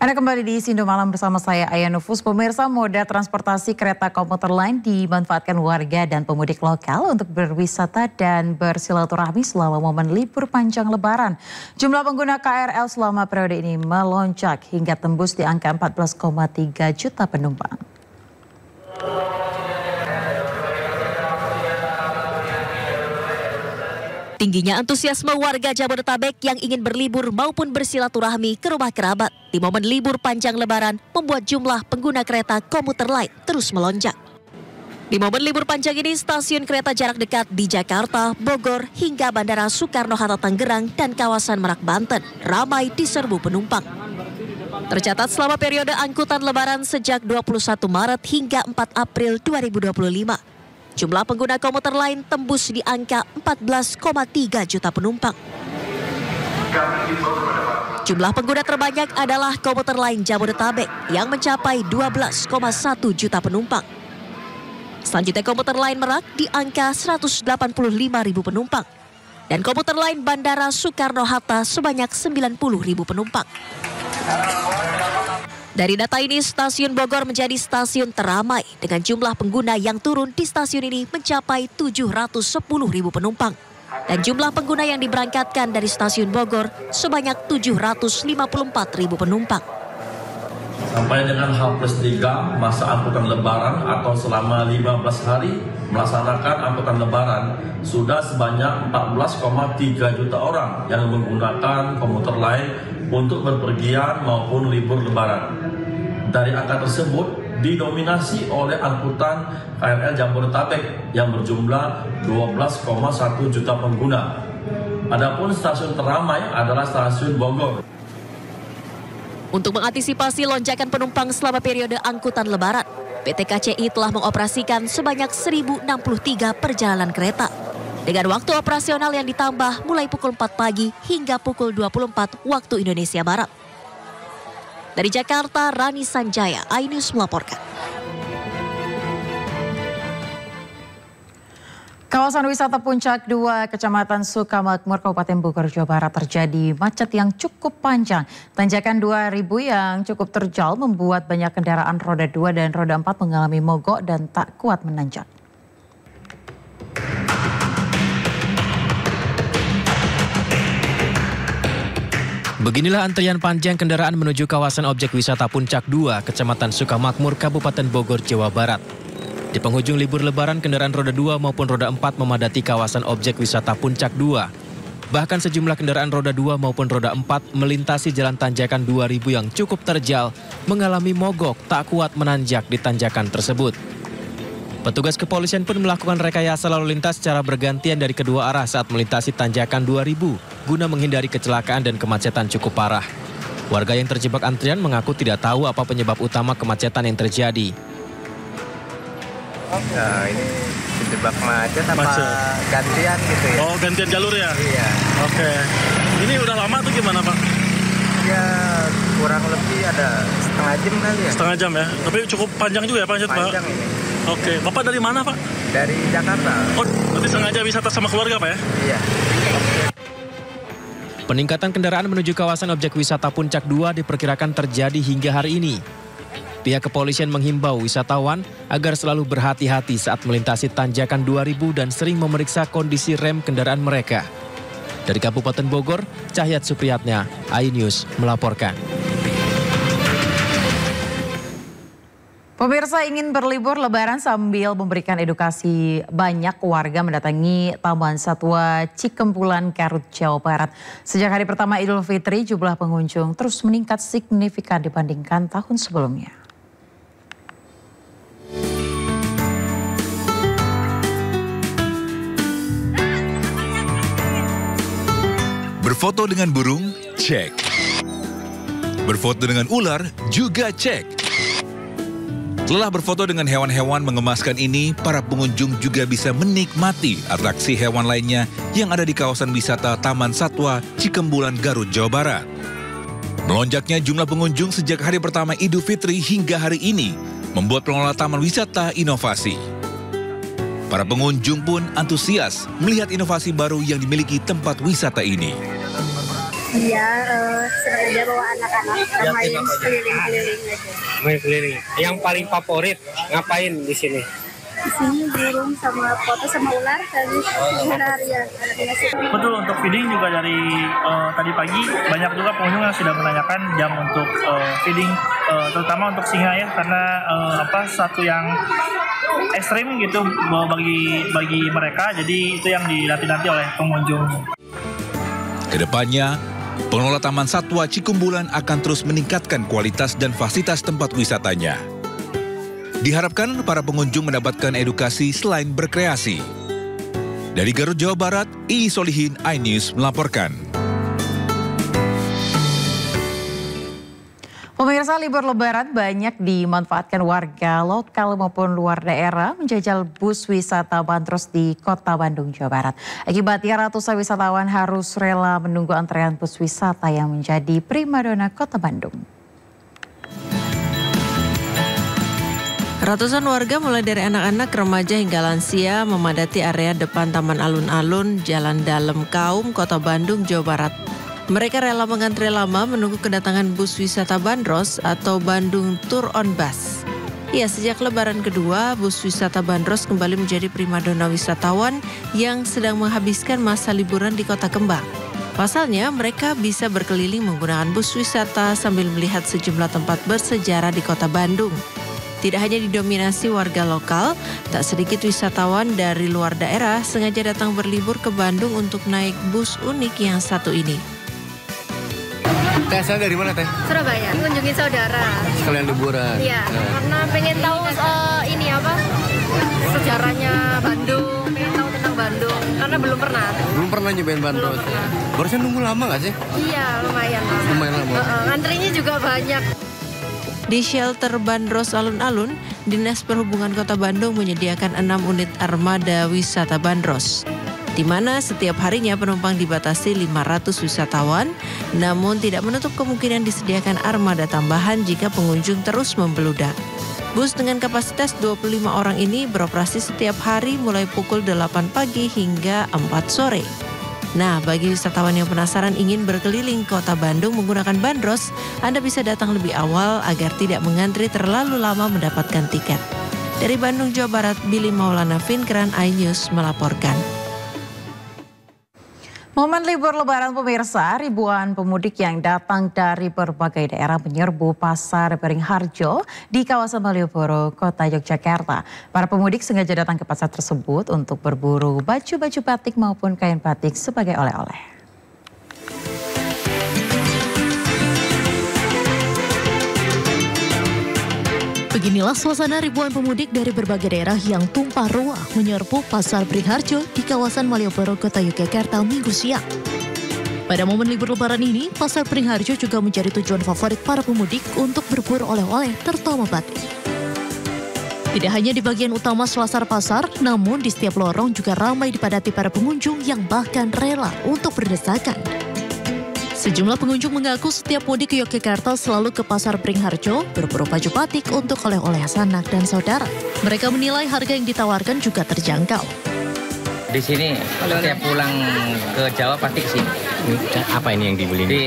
Anda kembali di Sindo Malam bersama saya Aya Nufus. Pemirsa, moda transportasi kereta komuter lain dimanfaatkan warga dan pemudik lokal untuk berwisata dan bersilaturahmi selama momen libur panjang Lebaran. Jumlah pengguna KRL selama periode ini melonjak hingga tembus di angka 14,3 juta penumpang. Tingginya antusiasme warga Jabodetabek yang ingin berlibur maupun bersilaturahmi ke rumah kerabat di momen libur panjang Lebaran membuat jumlah pengguna kereta komuter lain terus melonjak. Di momen libur panjang ini, stasiun kereta jarak dekat di Jakarta, Bogor, hingga Bandara Soekarno-Hatta Tangerang dan kawasan Merak, Banten ramai diserbu penumpang. Tercatat selama periode angkutan Lebaran sejak 21 Maret hingga 4 April 2025. Jumlah pengguna komuter lain tembus di angka 14,3 juta penumpang. Jumlah pengguna terbanyak adalah komuter lain Jabodetabek yang mencapai 12,1 juta penumpang. Selanjutnya komuter lain Merak di angka 185.000 penumpang. Dan komuter lain Bandara Soekarno-Hatta sebanyak 90.000 penumpang. Dari data ini, stasiun Bogor menjadi stasiun teramai dengan jumlah pengguna yang turun di stasiun ini mencapai 710.000 penumpang. Dan jumlah pengguna yang diberangkatkan dari stasiun Bogor sebanyak 754.000 penumpang. Sampai dengan H+3 masa angkutan Lebaran atau selama 15 hari melaksanakan angkutan Lebaran, sudah sebanyak 14,3 juta orang yang menggunakan komuter lain untuk berpergian maupun libur Lebaran. Dari angka tersebut didominasi oleh angkutan KRL Jabodetabek yang berjumlah 12,1 juta pengguna. Adapun stasiun teramai adalah stasiun Bogor. Untuk mengantisipasi lonjakan penumpang selama periode angkutan Lebaran, PT KCI telah mengoperasikan sebanyak 1.063 perjalanan kereta. Dengan waktu operasional yang ditambah mulai pukul 4 pagi hingga pukul 24 waktu Indonesia Barat. Dari Jakarta, Rani Sanjaya, iNews melaporkan. Kawasan wisata Puncak 2, Kecamatan Sukamakmur, Kabupaten Bogor, Jawa Barat terjadi macet yang cukup panjang. Tanjakan 2000 yang cukup terjal membuat banyak kendaraan roda 2 dan roda 4 mengalami mogok dan tak kuat menanjak. Beginilah antrian panjang kendaraan menuju kawasan objek wisata Puncak 2, Kecamatan Sukamakmur, Kabupaten Bogor, Jawa Barat. Di penghujung libur Lebaran, kendaraan roda 2 maupun roda 4 memadati kawasan objek wisata Puncak 2. Bahkan sejumlah kendaraan roda 2 maupun roda 4 melintasi jalan tanjakan 2000 yang cukup terjal, mengalami mogok tak kuat menanjak di tanjakan tersebut. Petugas kepolisian pun melakukan rekayasa lalu lintas secara bergantian dari kedua arah saat melintasi tanjakan 2000 guna menghindari kecelakaan dan kemacetan cukup parah. Warga yang terjebak antrian mengaku tidak tahu apa penyebab utama kemacetan yang terjadi. Nah, ini terjebak macet apa gantian gitu ya? Oh, gantian jalur ya? Iya. Oke. Ini udah lama tuh gimana, Pak? Ya, kurang lebih ada setengah jam kali ya. Setengah jam ya? Tapi cukup panjang juga ya, Pak? Panjang ini. Oke. Bapak dari mana, Pak? Dari Jakarta. Oh, berarti sengaja wisata sama keluarga, Pak ya? Iya. Peningkatan kendaraan menuju kawasan objek wisata Puncak 2 diperkirakan terjadi hingga hari ini. Pihak kepolisian menghimbau wisatawan agar selalu berhati-hati saat melintasi tanjakan 2000 dan sering memeriksa kondisi rem kendaraan mereka. Dari Kabupaten Bogor, Cahyat Supriyatna, iNews melaporkan. Pemirsa, ingin berlibur Lebaran sambil memberikan edukasi, banyak warga mendatangi Taman Satwa Cikembulan, Garut, Jawa Barat. Sejak hari pertama Idul Fitri, jumlah pengunjung terus meningkat signifikan dibandingkan tahun sebelumnya. Berfoto dengan burung, cek. Berfoto dengan ular, juga cek. Setelah berfoto dengan hewan-hewan mengemaskan ini, para pengunjung juga bisa menikmati atraksi hewan lainnya yang ada di kawasan wisata Taman Satwa Cikembulan, Garut, Jawa Barat. Melonjaknya jumlah pengunjung sejak hari pertama Idul Fitri hingga hari ini membuat pengelola taman wisata inovasi. Para pengunjung pun antusias melihat inovasi baru yang dimiliki tempat wisata ini. Iya, sengaja bawa anak-anak main keliling-keliling aja. Main keliling. Yang paling favorit ngapain di sini? Di sini burung sama foto sama ular tadi harian. Betul, untuk feeding juga dari tadi pagi banyak juga pengunjung yang sudah menanyakan jam untuk feeding, terutama untuk singa ya, karena satu yang ekstrim gitu bagi mereka, jadi itu yang dinanti-nanti oleh pengunjung. Kedepannya, pengelola Taman Satwa Cikumbulan akan terus meningkatkan kualitas dan fasilitas tempat wisatanya. Diharapkan para pengunjung mendapatkan edukasi selain berkreasi. Dari Garut, Jawa Barat, Ii Solihin, iNews melaporkan. Pemirsa, libur lebaran banyak dimanfaatkan warga lokal maupun luar daerah menjajal bus wisata bandros di Kota Bandung, Jawa Barat. Akibatnya ratusan wisatawan harus rela menunggu antrean bus wisata yang menjadi primadona Kota Bandung. Ratusan warga mulai dari anak-anak, remaja hingga lansia memadati area depan Taman Alun-Alun, Jalan Dalem Kaum, Kota Bandung, Jawa Barat. Mereka rela mengantri lama menunggu kedatangan bus wisata Bandros atau Bandung Tour on Bus. Ya, sejak Lebaran kedua, bus wisata Bandros kembali menjadi primadona wisatawan yang sedang menghabiskan masa liburan di Kota Kembang. Pasalnya, mereka bisa berkeliling menggunakan bus wisata sambil melihat sejumlah tempat bersejarah di Kota Bandung. Tidak hanya didominasi warga lokal, tak sedikit wisatawan dari luar daerah sengaja datang berlibur ke Bandung untuk naik bus unik yang satu ini. Teh, asal dari mana, Teh? Surabaya, mengunjungi saudara. Sekalian liburan. Iya, karena pengen tahu sejarahnya Bandung, pengen tahu tentang Bandung, karena belum pernah. Belum pernah nyobain Bandros. Barusan nunggu lama nggak sih? Iya, lumayan lama. Lumayan lama. Antrinya juga banyak. Di shelter Bandros Alun-Alun, Dinas Perhubungan Kota Bandung menyediakan 6 unit armada wisata Bandros, di mana setiap harinya penumpang dibatasi 500 wisatawan, namun tidak menutup kemungkinan disediakan armada tambahan jika pengunjung terus membeludak. Bus dengan kapasitas 25 orang ini beroperasi setiap hari mulai pukul 8 pagi hingga 4 sore. Nah, bagi wisatawan yang penasaran ingin berkeliling Kota Bandung menggunakan Bandros, Anda bisa datang lebih awal agar tidak mengantri terlalu lama mendapatkan tiket. Dari Bandung, Jawa Barat, Billy Maulana Finkran, iNews melaporkan. Momen libur lebaran pemirsa, ribuan pemudik yang datang dari berbagai daerah menyerbu Pasar Beringharjo di kawasan Malioboro, Kota Yogyakarta. Para pemudik sengaja datang ke pasar tersebut untuk berburu baju-baju batik maupun kain batik sebagai oleh-oleh. Beginilah suasana ribuan pemudik dari berbagai daerah yang tumpah ruah menyerbu Pasar Beringharjo di kawasan Malioboro, Kota Yogyakarta Minggu siang. Pada momen libur lebaran ini, Pasar Beringharjo juga menjadi tujuan favorit para pemudik untuk berburu oleh-oleh terutama batik. Tidak hanya di bagian utama selasar pasar, namun di setiap lorong juga ramai dipadati para pengunjung yang bahkan rela untuk berdesakan. Sejumlah pengunjung mengaku setiap mudik ke Yogyakarta selalu ke Pasar Beringharjo berburu baju batik untuk oleh-oleh sanak dan saudara. Mereka menilai harga yang ditawarkan juga terjangkau. Di sini setiap pulang ke Jawa pasti ke sini. Apa ini yang dibeli? Di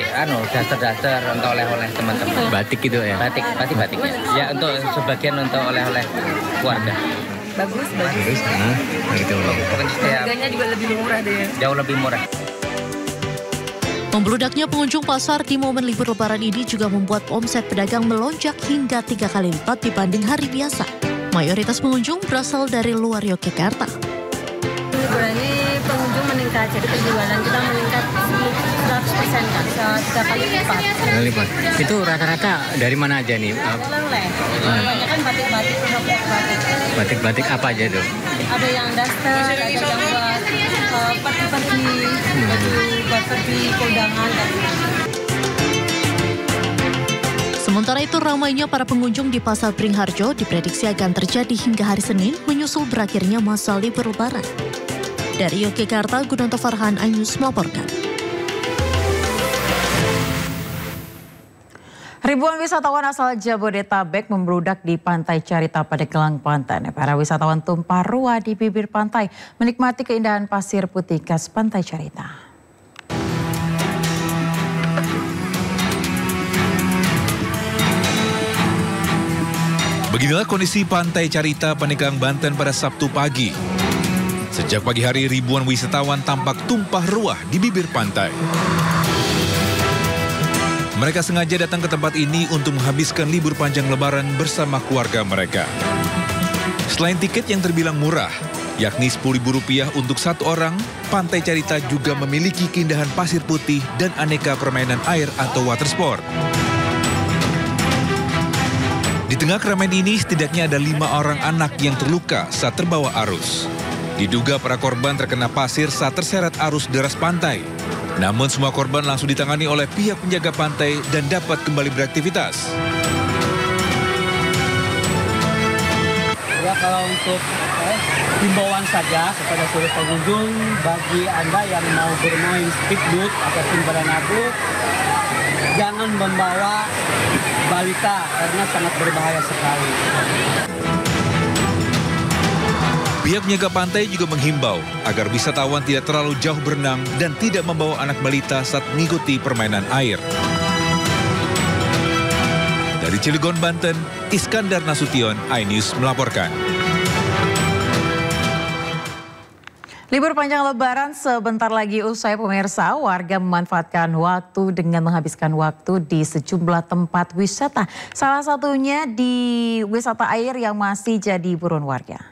daster-daster untuk oleh-oleh teman-teman. Batik gitu ya? Batik, pasti batik ya. Ya untuk sebagian untuk oleh-oleh keluarga. Bagus. Gitu. Harganya juga lebih murah deh. Jauh lebih murah. Membeludaknya pengunjung pasar di momen libur lebaran ini juga membuat omset pedagang melonjak hingga 3 kali lipat dibanding hari biasa. Mayoritas pengunjung berasal dari luar Yogyakarta. Liburan ini pengunjung meningkat, jadi penjualan kita meningkat 100% kan, 3 kali lipat. Itu rata-rata dari mana aja nih? Oleh-oleh, kebanyakan batik-batik, Batik-batik apa aja tuh? ada yang daster, ada yang buat pergi-pergi, buat pergi kondangan. Sementara itu ramainya para pengunjung di Pasar Beringharjo diprediksi akan terjadi hingga hari Senin menyusul berakhirnya masa libur lebaran. Dari Yogyakarta, Gunanto Farhan, iNews melaporkan. Ribuan wisatawan asal Jabodetabek membludak di Pantai Carita Pandeglang, Banten. Para wisatawan tumpah ruah di bibir pantai menikmati keindahan pasir putih khas Pantai Carita. Beginilah kondisi Pantai Carita, Pandeglang, Banten pada Sabtu pagi. Sejak pagi hari, ribuan wisatawan tampak tumpah ruah di bibir pantai. Mereka sengaja datang ke tempat ini untuk menghabiskan libur panjang Lebaran bersama keluarga mereka. Selain tiket yang terbilang murah, yakni Rp10.000 untuk satu orang, Pantai Carita juga memiliki keindahan pasir putih dan aneka permainan air atau water sport. Di tengah keramaian ini, setidaknya ada 5 orang anak yang terluka saat terbawa arus. Diduga para korban terkena pasir saat terseret arus deras pantai. Namun semua korban langsung ditangani oleh pihak penjaga pantai dan dapat kembali beraktivitas. Ya, kalau untuk himbauan saja kepada seluruh pengunjung, bagi Anda yang mau bermain speedboat ataupun beranabu, jangan membawa balita karena sangat berbahaya sekali. Pihak penjaga pantai juga menghimbau agar wisatawan tidak terlalu jauh berenang dan tidak membawa anak balita saat mengikuti permainan air. Dari Cilegon, Banten, Iskandar Nasution, iNews melaporkan. Libur panjang Lebaran sebentar lagi usai, pemirsa. Warga memanfaatkan waktu dengan menghabiskan waktu di sejumlah tempat wisata. Salah satunya di wisata air yang masih jadi buruan warga.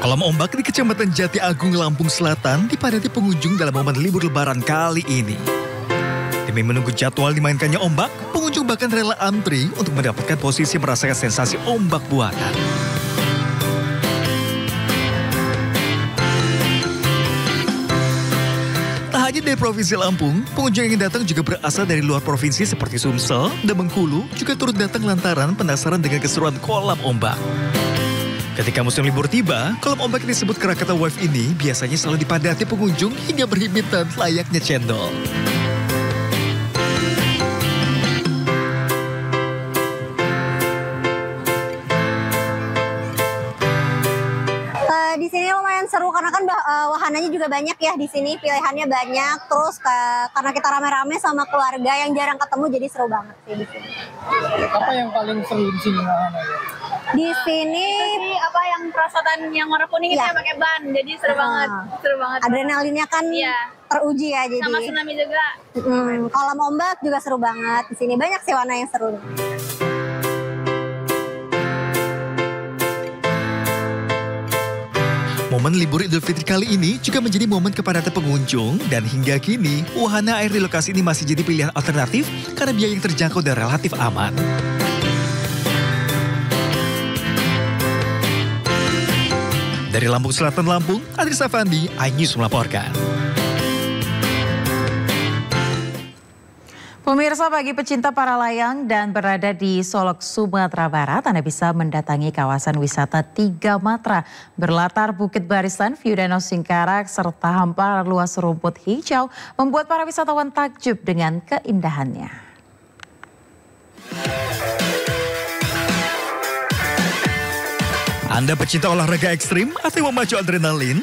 Kolam ombak di Kecamatan Jati Agung, Lampung Selatan dipadati pengunjung dalam momen libur Lebaran kali ini. Demi menunggu jadwal dimainkannya ombak, pengunjung bahkan rela antri untuk mendapatkan posisi merasakan sensasi ombak buatan. Tak hanya dari Provinsi Lampung, pengunjung yang datang juga berasal dari luar provinsi seperti Sumsel dan Bengkulu juga turut datang lantaran penasaran dengan keseruan kolam ombak. Ketika musim libur tiba, kolam ombak yang disebut Krakatau Wave ini biasanya selalu dipadati pengunjung hingga berhimpitan layaknya cendol. Di sini lumayan seru karena kan wahananya juga banyak ya di sini, pilihannya banyak. Terus karena kita rame-rame sama keluarga yang jarang ketemu, jadi seru banget sih di sini. Apa yang paling seru di sini wahananya? Di sini apa yang perosotan yang warna kuning itu yang pakai ban, jadi seru banget, seru banget. Adrenalinnya kan teruji ya, jadi. Sama tsunami juga. Kolam ombak juga seru banget di sini, banyak sih warna yang seru. Momen libur Idul Fitri kali ini juga menjadi momen kepadatan pengunjung dan hingga kini wahana air di lokasi ini masih jadi pilihan alternatif karena biaya yang terjangkau dan relatif aman. Dari Lampung Selatan, Lampung, Adris Afandi, iNews melaporkan. Pemirsa, bagi pecinta para layang dan berada di Solok, Sumatera Barat, Anda bisa mendatangi kawasan wisata 3 Matra. Berlatar Bukit Barisan, view Danau Singkarak, serta hamparan luas rumput hijau membuat para wisatawan takjub dengan keindahannya. Anda pecinta olahraga ekstrim atau memacu adrenalin?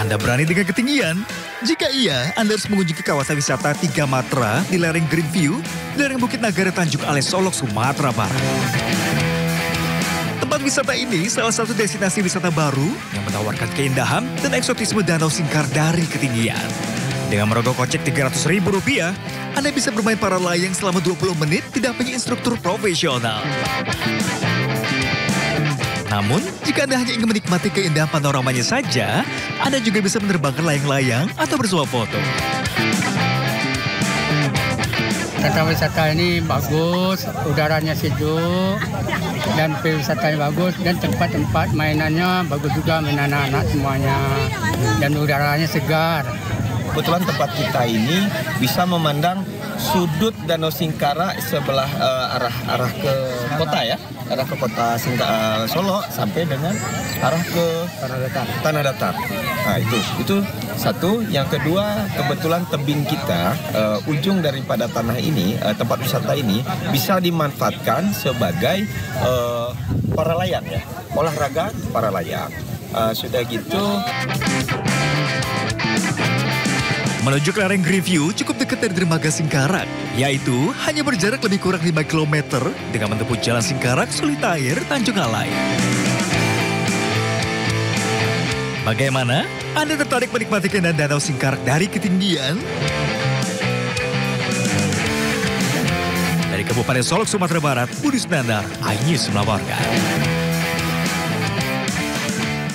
Anda berani dengan ketinggian? Jika iya, Anda harus mengunjungi kawasan wisata 3 Matra di lereng Green View, lereng Bukit Nagara Tanjung Ale, Solok, Sumatera Barat. Tempat wisata ini salah satu destinasi wisata baru yang menawarkan keindahan dan eksotisme Danau Singkar dari ketinggian. Dengan merogoh kocek Rp300.000, Anda bisa bermain para layang selama 20 menit didampingi instruktur profesional. Namun, jika Anda hanya ingin menikmati keindahan panoramanya saja, Anda juga bisa menerbangkan layang-layang atau bersuah foto. Tempat wisata ini bagus, udaranya sejuk, dan wisatanya bagus, dan tempat-tempat mainannya bagus juga, main anak-anak semuanya, dan udaranya segar. Kebetulan tempat kita ini bisa memandang sudut Danau Singkarak sebelah arah ke kota ya, arah ke kota Solo sampai dengan arah ke Tanah Datar. Nah itu satu. Yang kedua, kebetulan tebing kita, ujung daripada tanah ini, tempat wisata ini bisa dimanfaatkan sebagai para layang ya, olahraga para layang. Sudah gitu. Menuju ke lereng Greenview cukup dekat dari dermaga Singkarak, yaitu hanya berjarak lebih kurang 5 km dengan menempuh jalan Singkarak, Solitair, Tanjung Alai. Bagaimana? Anda tertarik menikmati keindahan Danau Singkarak dari ketinggian? Dari Kabupaten Solok, Sumatera Barat, Budi Sunandar, iNews melaporkan.